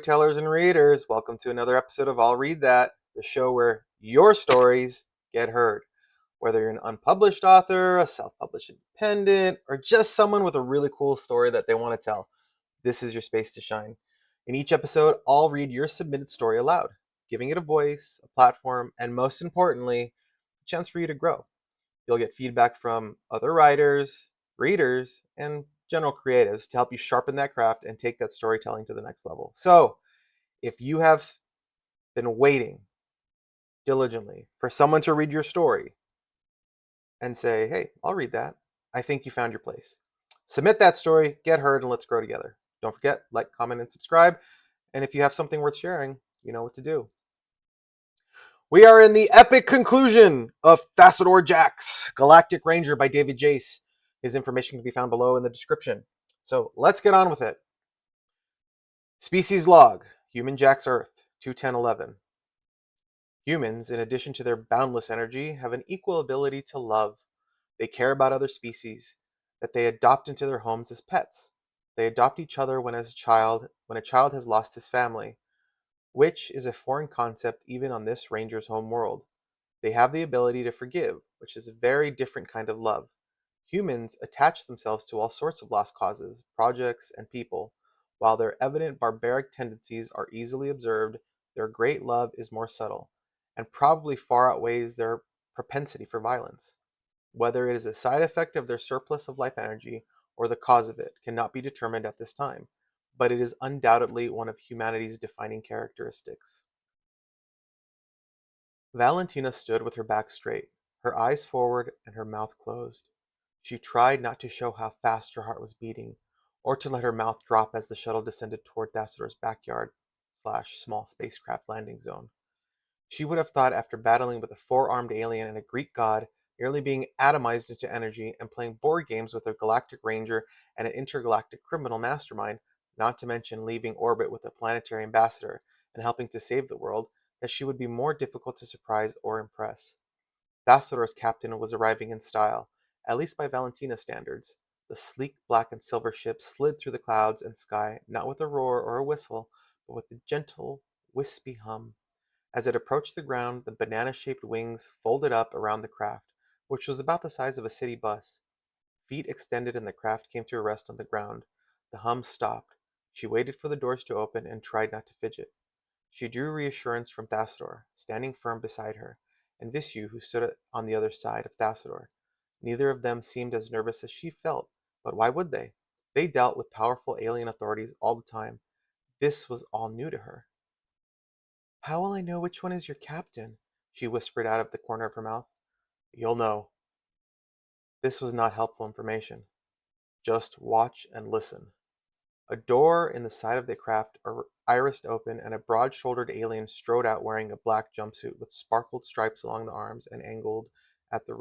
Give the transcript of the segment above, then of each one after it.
storytellers and readers. Welcome to another episode of I'll Read That, the show where your stories get heard. Whether you're an unpublished author, a self published independent, or just someone with a really cool story that they want to tell, this is your space to shine. In each episode, I'll read your submitted story aloud, giving it a voice, a platform, and most importantly, a chance for you to grow. You'll get feedback from other writers, readers, and general creatives to help you sharpen that craft and take that storytelling to the next level. So, if you have been waiting diligently for someone to read your story and say, hey, I'll read that, I think you found your place. Submit that story, get heard, and let's grow together. Don't forget, like, comment, and subscribe. And if you have something worth sharing, you know what to do. We are in the epic conclusion of Thassodar Jax, Galactic Ranger by David Jace. His information can be found below in the description. So let's get on with it. Species log, Human Jax Earth, 21011. Humans, in addition to their boundless energy, have an equal ability to love. They care about other species that they adopt into their homes as pets. They adopt each other when a child has lost his family, which is a foreign concept even on this ranger's home world. They have the ability to forgive, which is a very different kind of love. Humans attach themselves to all sorts of lost causes, projects, and people. While their evident barbaric tendencies are easily observed, their great love is more subtle, and probably far outweighs their propensity for violence. Whether it is a side effect of their surplus of life energy or the cause of it cannot be determined at this time, but it is undoubtedly one of humanity's defining characteristics. Valentina stood with her back straight, her eyes forward and her mouth closed. She tried not to show how fast her heart was beating, or to let her mouth drop as the shuttle descended toward Thassodar's backyard/small spacecraft landing zone. She would have thought after battling with a four-armed alien and a Greek god, nearly being atomized into energy, and playing board games with a galactic ranger and an intergalactic criminal mastermind, not to mention leaving orbit with a planetary ambassador and helping to save the world, that she would be more difficult to surprise or impress. Thassodar's captain was arriving in style, at least by Valentina's standards. The sleek black and silver ship slid through the clouds and sky, not with a roar or a whistle, but with a gentle, wispy hum. As it approached the ground, the banana-shaped wings folded up around the craft, which was about the size of a city bus. Feet extended and the craft came to a rest on the ground. The hum stopped. She waited for the doors to open and tried not to fidget. She drew reassurance from Thassodar, standing firm beside her, and Visyu, who stood on the other side of Thassodar. Neither of them seemed as nervous as she felt, but why would they? They dealt with powerful alien authorities all the time. This was all new to her. How will I know which one is your captain? She whispered out of the corner of her mouth. You'll know. This was not helpful information. Just watch and listen. A door in the side of the craft irised open, and a broad-shouldered alien strode out wearing a black jumpsuit with sparkled stripes along the arms and angled at the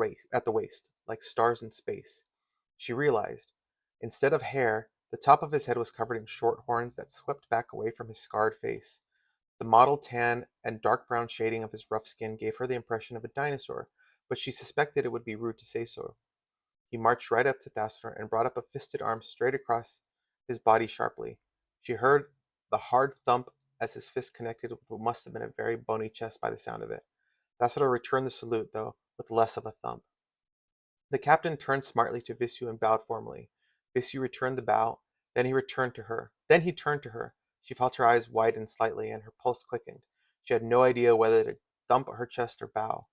waist, like stars in space. She realized, instead of hair, the top of his head was covered in short horns that swept back away from his scarred face. The mottled tan and dark brown shading of his rough skin gave her the impression of a dinosaur, but she suspected it would be rude to say so. He marched right up to Thassodar and brought up a fisted arm straight across his body sharply. She heard the hard thump as his fist connected with what must have been a very bony chest by the sound of it. Thassodar returned the salute, though, with less of a thump. The captain turned smartly to Visyu and bowed formally. Visyu returned the bow, then he turned to her. She felt her eyes widen slightly, and her pulse quickened. She had no idea whether to thump her chest or bow.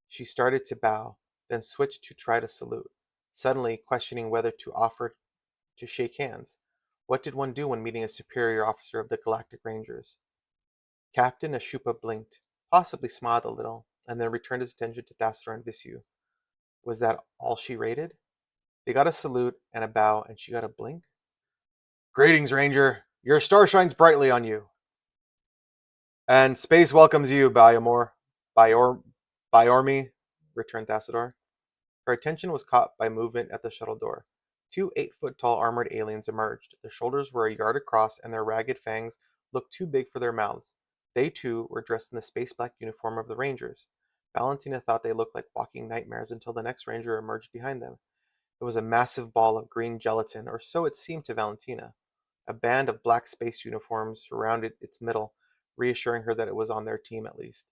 She started to bow, then switched to try to salute, suddenly questioning whether to offer to shake hands. What did one do when meeting a superior officer of the Galactic Rangers? Captain Ashupa blinked, possibly smiled a little, and then returned his attention to Thassodar and Visyu. Was that all she rated? They got a salute and a bow, and she got a blink? Greetings, Ranger. Your star shines brightly on you. And space welcomes you, Byormi, returned Thassodar. Her attention was caught by movement at the shuttle door. Two 8-foot-tall armored aliens emerged. Their shoulders were a yard across, and their ragged fangs looked too big for their mouths. They, too, were dressed in the space-black uniform of the Rangers. Valentina thought they looked like walking nightmares until the next Ranger emerged behind them. It was a massive ball of green gelatin, or so it seemed to Valentina. A band of black space uniforms surrounded its middle, reassuring her that it was on their team at least.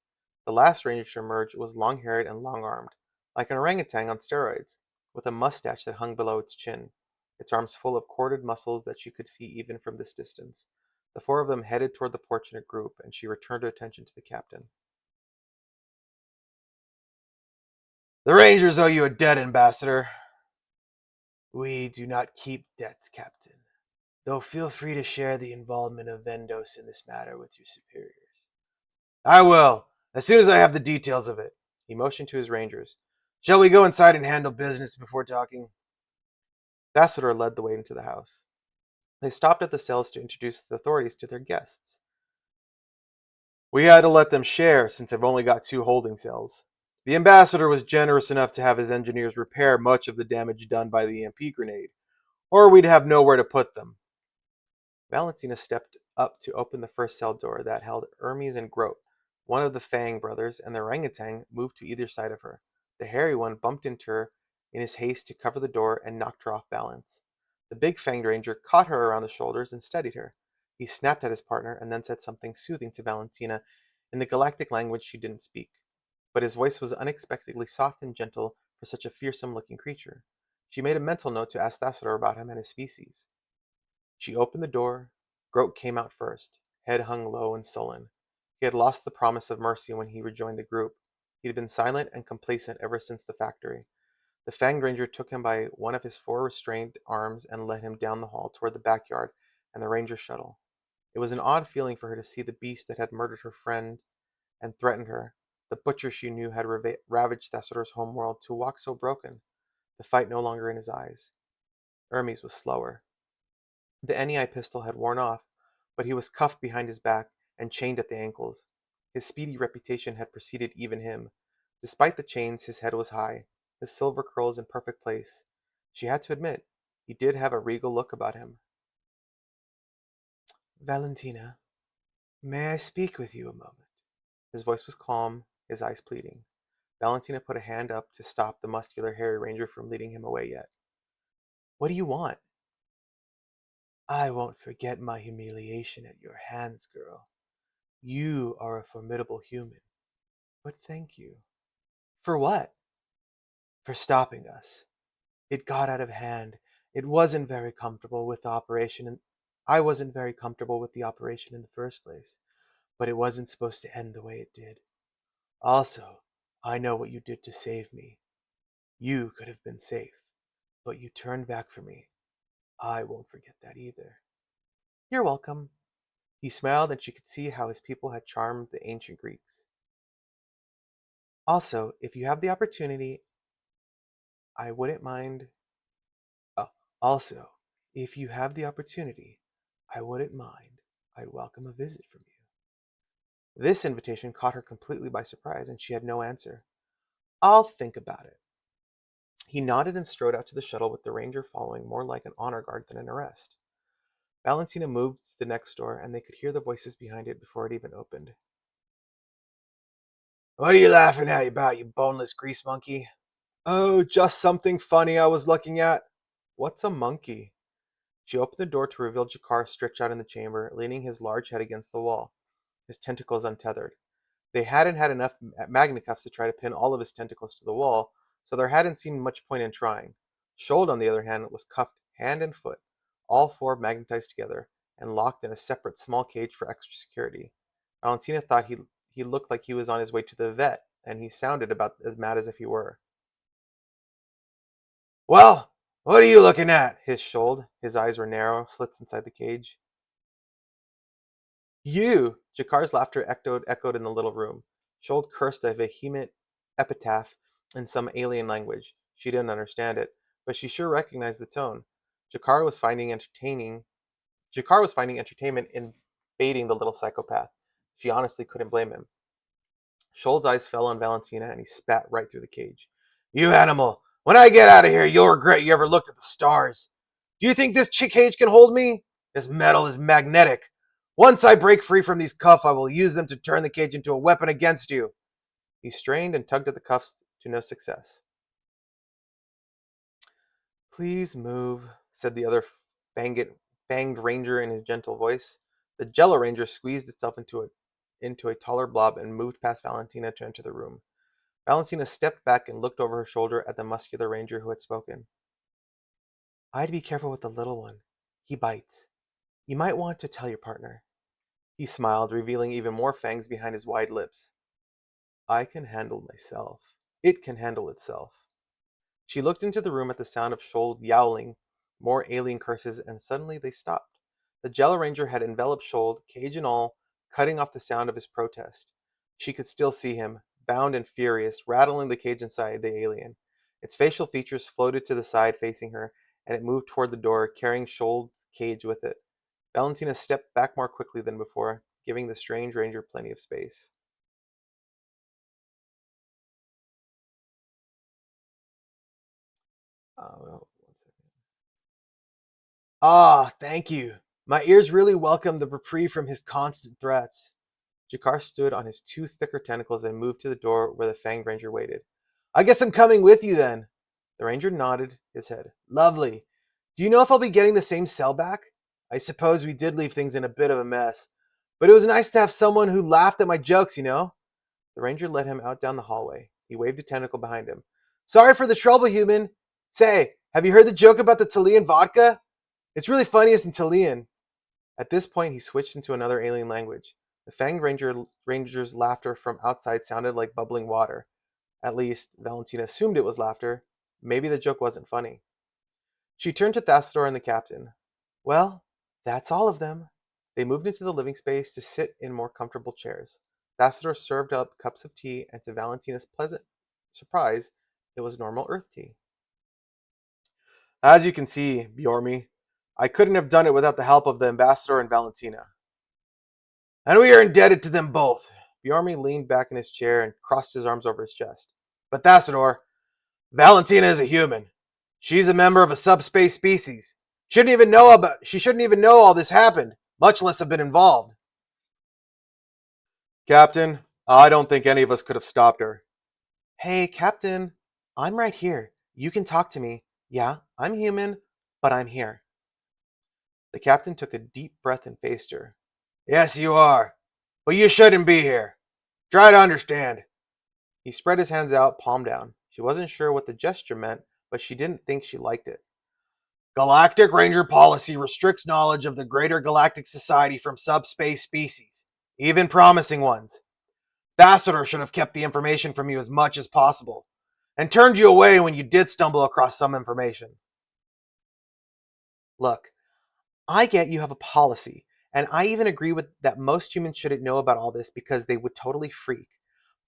The last ranger to emerge was long-haired and long-armed, like an orangutan on steroids, with a mustache that hung below its chin, its arms full of corded muscles that she could see even from this distance. The four of them headed toward the porch in a group, and she returned her attention to the captain. "The Rangers owe you a debt, Ambassador." "We do not keep debts, Captain, though feel free to share the involvement of Vendos in this matter with your superiors." "I will, as soon as I have the details of it." He motioned to his rangers. "Shall we go inside and handle business before talking?" Thassodar led the way into the house. They stopped at the cells to introduce the authorities to their guests. "We had to let them share since I've only got 2 holding cells. The ambassador was generous enough to have his engineers repair much of the damage done by the EMP grenade, or we'd have nowhere to put them." Valentina stepped up to open the first cell door that held Hermes and Grote. One of the Fang brothers and the orangutan moved to either side of her. The hairy one bumped into her in his haste to cover the door and knocked her off balance. The big Fanged ranger caught her around the shoulders and steadied her. He snapped at his partner and then said something soothing to Valentina in the galactic language she didn't speak. But his voice was unexpectedly soft and gentle for such a fearsome-looking creature. She made a mental note to ask Thassodar about him and his species. She opened the door. Grote came out first, head hung low and sullen. He had lost the promise of mercy when he rejoined the group. He had been silent and complacent ever since the factory. The Fanged Ranger took him by one of his 4 restrained arms and led him down the hall toward the backyard and the ranger shuttle. It was an odd feeling for her to see the beast that had murdered her friend and threatened her, the butcher she knew had ravaged Thassodar's homeworld, to walk so broken, the fight no longer in his eyes. Hermes was slower. The NEI pistol had worn off, but he was cuffed behind his back and chained at the ankles. His speedy reputation had preceded even him. Despite the chains, his head was high, his silver curls in perfect place. She had to admit, he did have a regal look about him. "Valentina, may I speak with you a moment?" His voice was calm, his eyes pleading. Valentina put a hand up to stop the muscular, hairy ranger from leading him away yet. "What do you want?" "I won't forget my humiliation at your hands, girl. You are a formidable human. But thank you." "For what?" "For stopping us. It got out of hand. It wasn't very comfortable with the operation, and I wasn't very comfortable with the operation in the first place. But it wasn't supposed to end the way it did. Also, I know what you did to save me. You could have been safe, but you turned back for me. I won't forget that either." "You're welcome." He smiled, and she could see how his people had charmed the ancient Greeks. Also, if you have the opportunity, I wouldn't mind. Oh, also, if you have the opportunity, I wouldn't mind. I'd welcome a visit from you. This invitation caught her completely by surprise, and she had no answer. "I'll think about it." He nodded and strode out to the shuttle with the ranger following more like an honor guard than an arrest. Valentina moved to the next door, and they could hear the voices behind it before it even opened. "What are you laughing at about, you boneless grease monkey?" "Oh, just something funny I was looking at." "What's a monkey?" She opened the door to reveal Jakar stretched out in the chamber, leaning his large head against the wall, his tentacles untethered. They hadn't had enough magnicuffs to try to pin all of his tentacles to the wall, so there hadn't seemed much point in trying. Shold, on the other hand, was cuffed hand and foot, all 4 magnetized together, and locked in a separate small cage for extra security. Valentina thought he looked like he was on his way to the vet, and he sounded about as mad as if he were. "Well, what are you looking at?" hissed Shold. His eyes were narrow, slits inside the cage. "You!" Jakar's laughter echoed in the little room. Shold cursed a vehement epitaph in some alien language. She didn't understand it, but she sure recognized the tone. Jakar was finding entertainment in baiting the little psychopath. She honestly couldn't blame him. Shold's eyes fell on Valentina, and he spat right through the cage. "You animal! When I get out of here, you'll regret you ever looked at the stars. Do you think this cage can hold me? This metal is magnetic. Once I break free from these cuffs, I will use them to turn the cage into a weapon against you." He strained and tugged at the cuffs to no success. "Please move," said the other fanged fanged ranger in his gentle voice. The Jello Ranger squeezed itself into a taller blob and moved past Valentina to enter the room. Valentina stepped back and looked over her shoulder at the muscular ranger who had spoken. I'd be careful with the little one. He bites. You might want to tell your partner. He smiled, revealing even more fangs behind his wide lips. I can handle myself. It can handle itself. She looked into the room at the sound of Shoal yowling, more alien curses, and suddenly they stopped. The Jello Ranger had enveloped Shoal, cage and all, cutting off the sound of his protest. She could still see him, bound and furious, rattling the cage inside the alien. Its facial features floated to the side facing her, and it moved toward the door, carrying Shoal's cage with it. Valentina stepped back more quickly than before, giving the strange ranger plenty of space. One second. Ah, thank you. My ears really welcome the reprieve from his constant threats. Jakar stood on his two thicker tentacles and moved to the door where the Fanged Ranger waited. I guess I'm coming with you then. The Ranger nodded his head. Lovely. Do you know if I'll be getting the same cell back? I suppose we did leave things in a bit of a mess. But it was nice to have someone who laughed at my jokes, you know? The Ranger led him out down the hallway. He waved a tentacle behind him. Sorry for the trouble, human. Say, have you heard the joke about the Chilean vodka? It's really funniest in Chilean. At this point, he switched into another alien language. The Fanged Ranger's laughter from outside sounded like bubbling water. At least, Valentina assumed it was laughter. Maybe the joke wasn't funny. She turned to Thassodar and the captain. Well, that's all of them. They moved into the living space to sit in more comfortable chairs. Thassodar served up cups of tea, and to Valentina's pleasant surprise, it was normal Earth tea. As you can see, Bjormi, I couldn't have done it without the help of the ambassador and Valentina. And we are indebted to them both. Bjormi leaned back in his chair and crossed his arms over his chest. But Thassodar, Valentina is a human. She's a member of a subspace species. She shouldn't even know all this happened, much less have been involved. Captain, I don't think any of us could have stopped her. Hey, Captain, I'm right here. You can talk to me. Yeah, I'm human, but I'm here. The captain took a deep breath and faced her. Yes, you are. But you shouldn't be here. Try to understand. He spread his hands out, palm down. She wasn't sure what the gesture meant, but she didn't think she liked it. Galactic Ranger policy restricts knowledge of the greater galactic society from subspace species, even promising ones. Thassodar should have kept the information from you as much as possible, and turned you away when you did stumble across some information. Look, I get you have a policy, and I even agree with that most humans shouldn't know about all this because they would totally freak.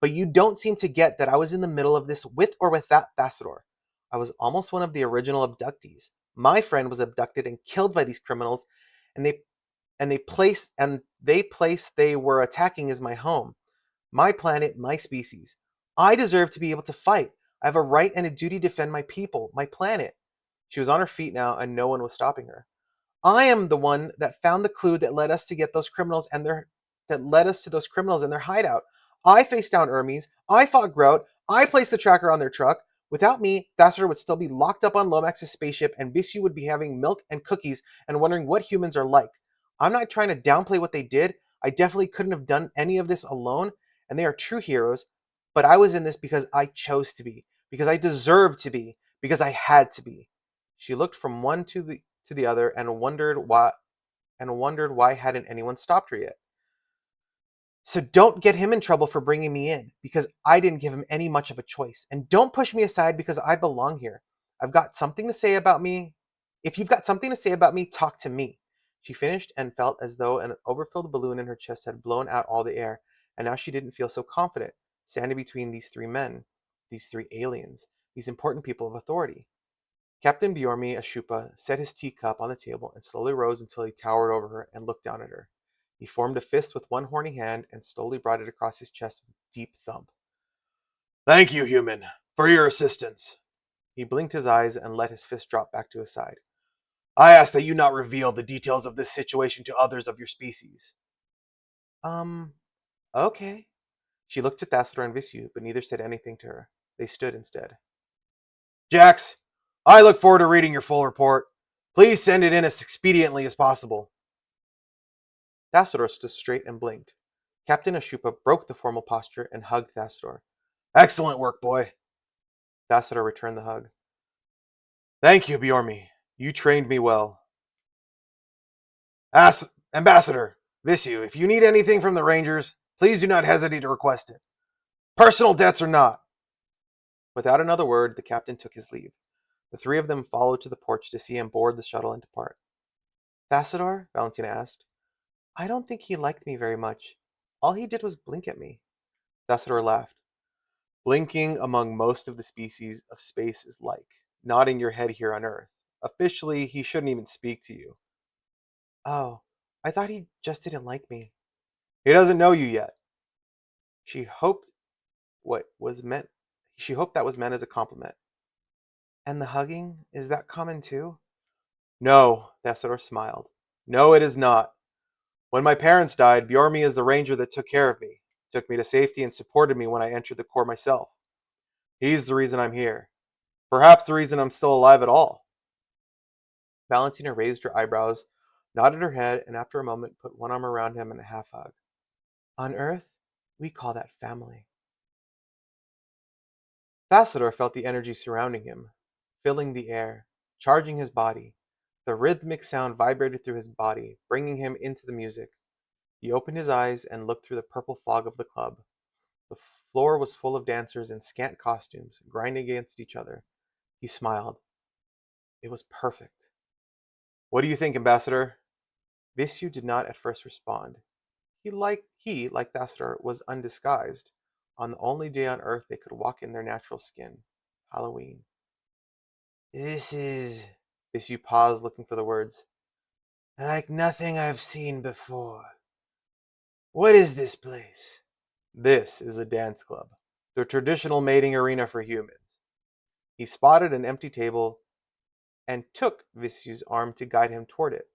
But you don't seem to get that I was in the middle of this with or without Thassodar. I was almost one of the original abductees. My friend was abducted and killed by these criminals, and they place they were attacking is my home, my planet, my species. I deserve to be able to fight. I have a right and a duty to defend my people, my planet. She was on her feet now, and no one was stopping her. I am the one that found the clue that led us to get those criminals and their that led us to those criminals and their hideout. I faced down Hermes. I fought Grout. I placed the tracker on their truck. Without me, Thassodar would still be locked up on Lomax's spaceship, and Visu would be having milk and cookies and wondering what humans are like. I'm not trying to downplay what they did. I definitely couldn't have done any of this alone, and they are true heroes. But I was in this because I chose to be, because I deserved to be, because I had to be. She looked from one to the other and wondered why hadn't anyone stopped her yet. So don't get him in trouble for bringing me in because I didn't give him any much of a choice. And don't push me aside because I belong here. I've got something to say about me. If you've got something to say about me, talk to me. She finished and felt as though an overfilled balloon in her chest had blown out all the air, and now she didn't feel so confident, standing between these three men, these three aliens, these important people of authority. Captain Bjormi Ashupa set his teacup on the table and slowly rose until he towered over her and looked down at her. He formed a fist with one horny hand and slowly brought it across his chest with a deep thump. Thank you, human, for your assistance. He blinked his eyes and let his fist drop back to his side. I ask that you not reveal the details of this situation to others of your species. Okay. She looked at Thassodar and Visu, but neither said anything to her. They stood instead. Jax, I look forward to reading your full report. Please send it in as expediently as possible. Thassodar stood straight and blinked. Captain Ashupa broke the formal posture and hugged Thassodar. Excellent work, boy. Thassodar returned the hug. Thank you, Bjormi. You trained me well. Ambassador, Visyu, if you need anything from the Rangers, please do not hesitate to request it. Personal debts or not. Without another word, the captain took his leave. The three of them followed to the porch to see him board the shuttle and depart. Thassodar? Valentina asked. I don't think he liked me very much. All he did was blink at me. Thassodar laughed. Blinking among most of the species of space is like nodding your head here on Earth. Officially, he shouldn't even speak to you. Oh, I thought he just didn't like me. He doesn't know you yet. She hoped what was meant she hoped that was meant as a compliment. And the hugging, is that common too? No, Thassodar smiled. No, it is not. When my parents died, Bjormi is the ranger that took care of me, took me to safety and supported me when I entered the Corps myself. He's the reason I'm here. Perhaps the reason I'm still alive at all. Valentina raised her eyebrows, nodded her head, and after a moment put one arm around him in a half hug. On Earth, we call that family. Thassodar felt the energy surrounding him, filling the air, charging his body. The rhythmic sound vibrated through his body, bringing him into the music. He opened his eyes and looked through the purple fog of the club. The floor was full of dancers in scant costumes, grinding against each other. He smiled. It was perfect. What do you think, Ambassador? Visyu did not at first respond. Like Thassodar, was undisguised, on the only day on Earth they could walk in their natural skin, Halloween. This is, Visyu paused, looking for the words, like nothing I've seen before. What is this place? This is a dance club, the traditional mating arena for humans. He spotted an empty table and took Visyu's arm to guide him toward it.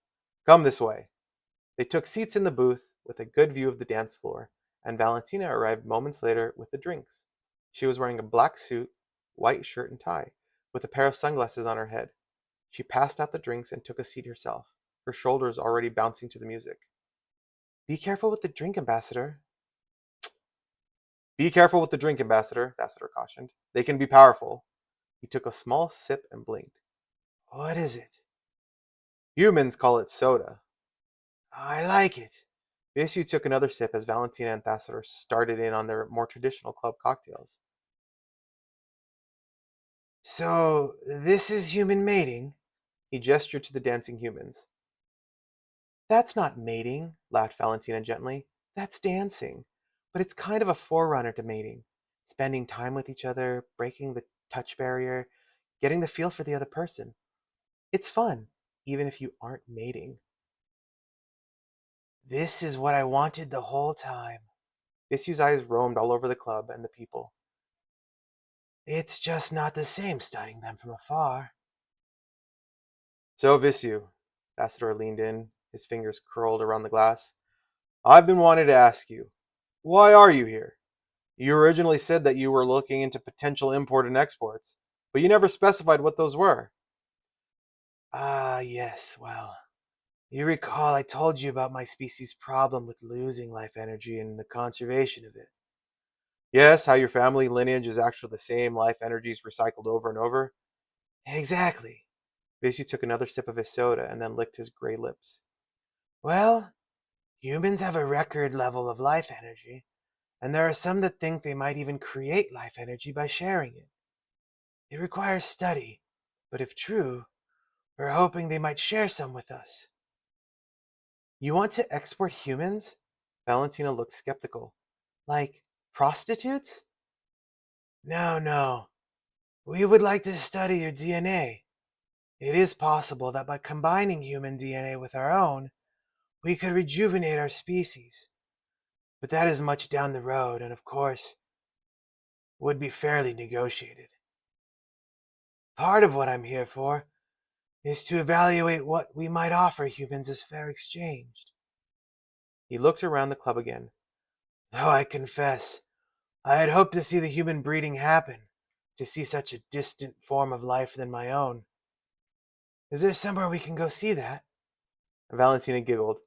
Come this way. They took seats in the booth with a good view of the dance floor, and Valentina arrived moments later with the drinks. She was wearing a black suit, white shirt and tie, with a pair of sunglasses on her head. She passed out the drinks and took a seat herself, her shoulders already bouncing to the music. Be careful with the drink, Ambassador. Be careful with the drink, Ambassador, Thassodar cautioned. They can be powerful. He took a small sip and blinked. What is it? Humans call it soda. I like it. Visyu took another sip as Valentina and Thassodar started in on their more traditional club cocktails. So, this is human mating? He gestured to the dancing humans. That's not mating, laughed Valentina gently. That's dancing. But it's kind of a forerunner to mating. Spending time with each other, breaking the touch barrier, getting the feel for the other person. It's fun, even if you aren't mating. This is what I wanted the whole time. Visyu's eyes roamed all over the club and the people. It's just not the same studying them from afar. So, Visyu, Thassodar leaned in, his fingers curled around the glass. I've been wanting to ask you, why are you here? You originally said that you were looking into potential import and exports, but you never specified what those were. Ah, yes, well, you recall I told you about my species' problem with losing life energy and the conservation of it. Yes, how your family lineage is actually the same life energies recycled over and over? Exactly. Vishu took another sip of his soda and then licked his gray lips. Well, humans have a record level of life energy, and there are some that think they might even create life energy by sharing it. It requires study, but if true, we're hoping they might share some with us. You want to export humans? Valentina looked skeptical. Like prostitutes? No, no. We would like to study your DNA. It is possible that by combining human DNA with our own, we could rejuvenate our species. But that is much down the road, and of course, would be fairly negotiated. Part of what I'm here for is to evaluate what we might offer humans as fair exchange. He looked around the club again. Though I confess, I had hoped to see the human breeding happen, to see such a distant form of life than my own. Is there somewhere we can go see that? Valentina giggled.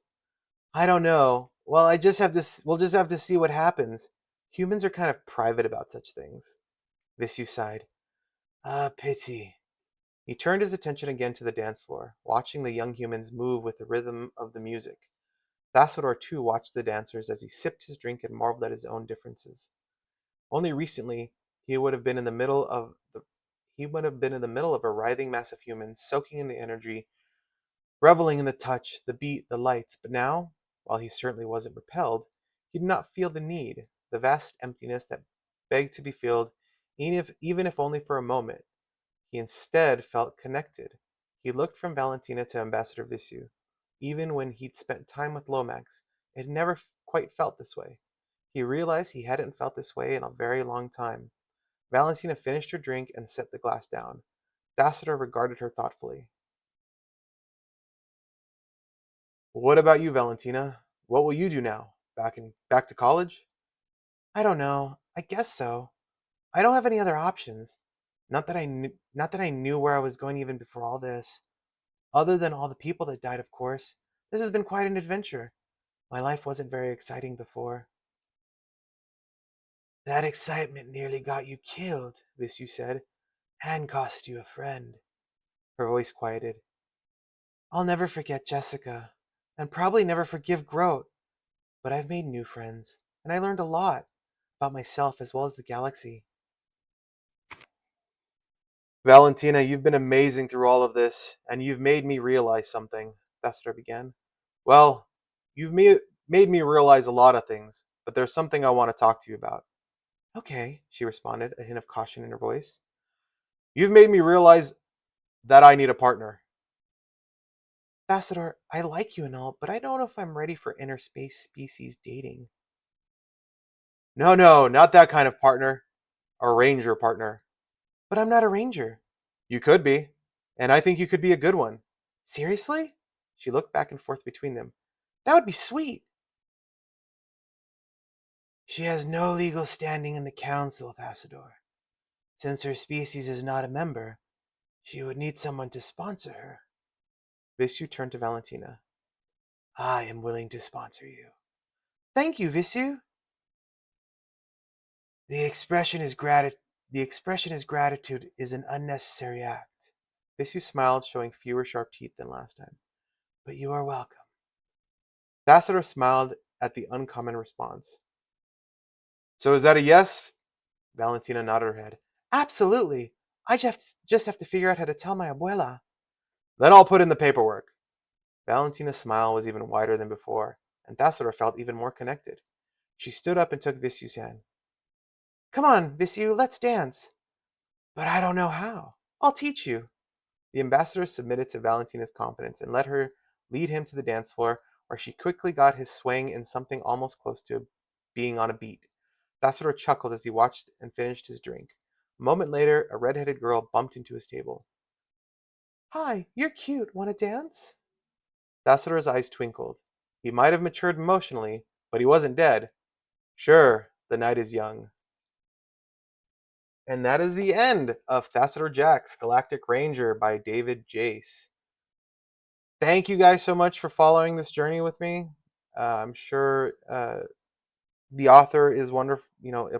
I don't know. Well, we'll just have to see what happens. Humans are kind of private about such things. Visu sighed. Ah, pity. He turned his attention again to the dance floor, watching the young humans move with the rhythm of the music. Thassodar too watched the dancers as he sipped his drink and marveled at his own differences. Only recently he would have been in the middle of the he would have been in the middle of a writhing mass of humans, soaking in the energy, reveling in the touch, the beat, the lights. But now, while he certainly wasn't repelled, he did not feel the need, the vast emptiness that begged to be filled, even if only for a moment. He instead felt connected. He looked from Valentina to Ambassador Visu. Even when he'd spent time with Lomax, it had never quite felt this way. He realized he hadn't felt this way in a very long time. Valentina finished her drink and set the glass down. Thassodar regarded her thoughtfully. What about you, Valentina? What will you do now? Back to college? I don't know. I guess so. I don't have any other options. Not that I knew where I was going even before all this. Other than all the people that died, of course. This has been quite an adventure. My life wasn't very exciting before. That excitement nearly got you killed, Visu said, and cost you a friend. Her voice quieted. I'll never forget Jessica, and probably never forgive Grote, but I've made new friends, and I learned a lot about myself as well as the galaxy. Valentina, you've been amazing through all of this, and you've made me realize something, Thestor began. Well, made me realize a lot of things, but there's something I want to talk to you about. Okay, she responded, a hint of caution in her voice. You've made me realize that I need a partner. Thassador, I like you and all, but I don't know if I'm ready for interspace species dating. No, no, not that kind of partner. A ranger partner. But I'm not a ranger. You could be, and I think you could be a good one. Seriously? She looked back and forth between them. That would be sweet. She has no legal standing in the council, Thassador. Since her species is not a member, she would need someone to sponsor her. Visu turned to Valentina. I am willing to sponsor you. Thank you, Visu. The expression is gratitude is an unnecessary act. Visu smiled, showing fewer sharp teeth than last time. But you are welcome. Thassador smiled at the uncommon response. So is that a yes? Valentina nodded her head. Absolutely. I just have to figure out how to tell my abuela. Then I'll put in the paperwork. Valentina's smile was even wider than before, and Thassador felt even more connected. She stood up and took Visu's hand. Come on, Visu, let's dance. But I don't know how. I'll teach you. The ambassador submitted to Valentina's confidence and let her lead him to the dance floor, where she quickly got his swing in something almost close to being on a beat. Thassador chuckled as he watched and finished his drink. A moment later, a red-headed girl bumped into his table. Hi, you're cute. Want to dance? Thassador's eyes twinkled. He might have matured emotionally, but he wasn't dead. Sure, the night is young. And that is the end of Thassodar Jax, Galactic Ranger by David Jace. Thank you guys so much for following this journey with me. I'm sure the author is wonderful,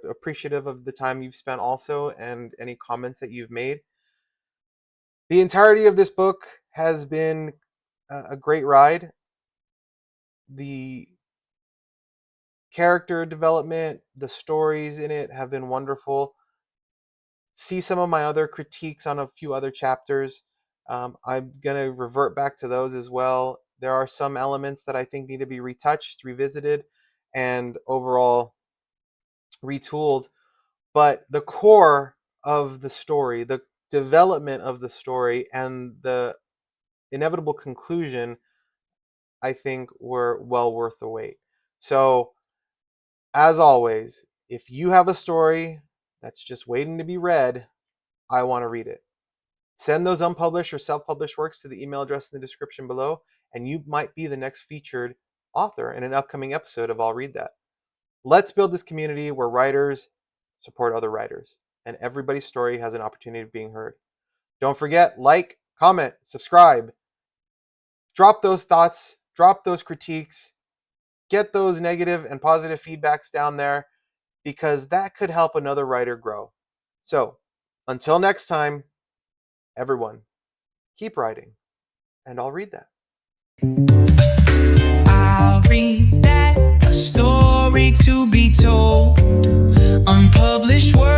appreciative of the time you've spent also and any comments that you've made. The entirety of this book has been a great ride. The character development, the stories in it have been wonderful. See some of my other critiques on a few other chapters. I'm going to revert back to those as well. There are some elements that I think need to be retouched, revisited, and overall retooled. But the core of the story, the development of the story, and the inevitable conclusion, I think, were well worth the wait. So, as always, if you have a story that's just waiting to be read, I want to read it. Send those unpublished or self-published works to the email address in the description below, and you might be the next featured author in an upcoming episode of I'll Read That. Let's build this community where writers support other writers, and everybody's story has an opportunity of being heard. Don't forget, like, comment, subscribe. Drop those thoughts, drop those critiques, get those negative and positive feedbacks down there, because that could help another writer grow. So, until next time, everyone, keep writing, and I'll read that. I'll read that, a story to be told, unpublished words.